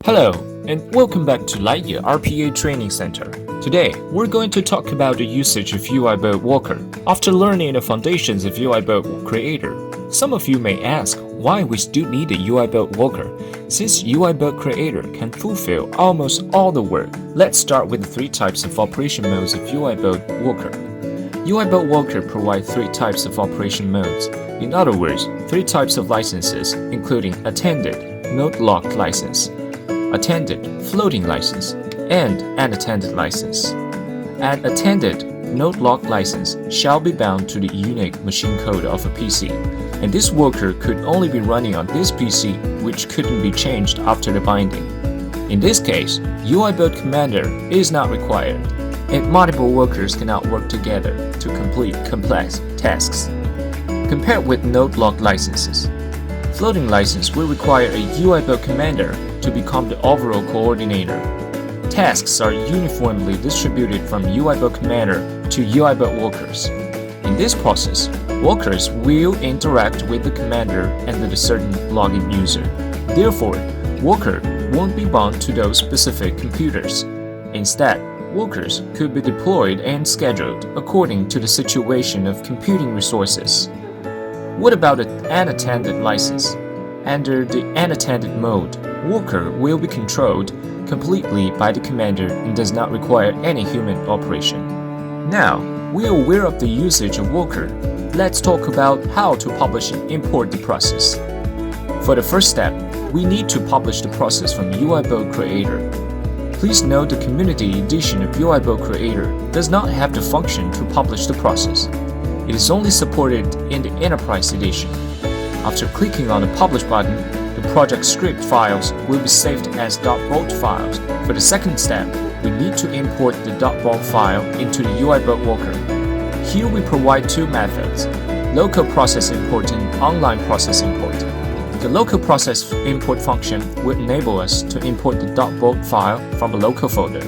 Hello, and welcome back to Laiye RPA Training Center. Today, we're going to talk about the usage of UiBot Worker. After learning the foundations of UiBot Creator, some of you may ask why we still need a UiBot Worker, since UiBot Creator can fulfill almost all the work. Let's start with the three types of operation modes of UiBot Worker. UiBot Worker provides three types of operation modes. In other words, three types of licenses, including attended, node-locked license, attended floating license, and an attended license. An attended node-locked license shall be bound to the unique machine code of a PC, and this worker could only be running on this PC, which couldn't be changed after the binding. In this case, UiBot Commander is not required, and multiple workers cannot work together to complete complex tasks. Compared with node-locked licenses, floating license will require a UiBot Commander to become the overall coordinator. Tasks are uniformly distributed from UiBot Commander to UiBot Workers. In this process, workers will interact with the commander and the certain login user. Therefore, worker won't be bound to those specific computers. Instead, workers could be deployed and scheduled according to the situation of computing resources. What about an unattended license? Under the unattended mode, worker will be controlled completely by the commander and does not require any human operation. Now, we are aware of the usage of worker. Let's talk about how to publish and import the process. For the first step, we need to publish the process from UiBot Creator. Please note the community edition of UiBot Creator does not have the function to publish the process. It is only supported in the Enterprise edition. After clicking on the Publish button, the project script files will be saved as .bat files. For the second step, we need to import the .bat file into the UiBot Worker. Here we provide two methods, local process import and online process import. The local process import function will enable us to import the .bat file from a local folder.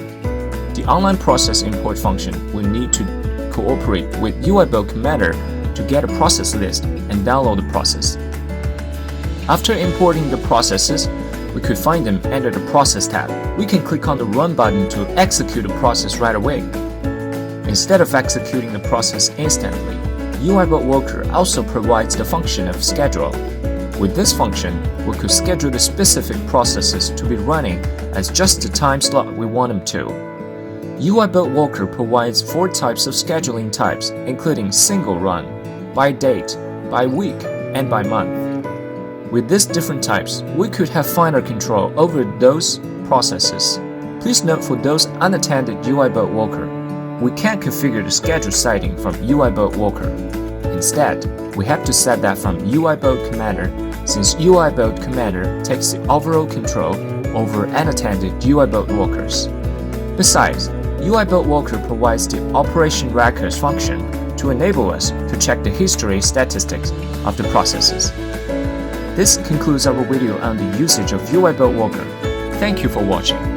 The online process import function will need to cooperate with UiBot Commander to get a process list and download the process. After importing the processes, we could find them under the Process tab. We can click on the Run button to execute the process right away. Instead of executing the process instantly, UiBot Worker also provides the function of Schedule. With this function, we could schedule the specific processes to be running as just the time slot we want them to. UiBot Worker provides four types of scheduling types, including single run, by date, by week, and by month. With these different types, we could have finer control over those processes. Please note for those unattended UiBot Worker, we can't configure the schedule setting from UiBot Worker. Instead, we have to set that from UiBot Commander, since UiBot Commander takes the overall control over unattended UiBot Workers. Besides, UiBot Worker provides the Operation Records function to enable us to check the history statistics of the processes. This concludes our video on the usage of UiBot Worker. Thank you for watching.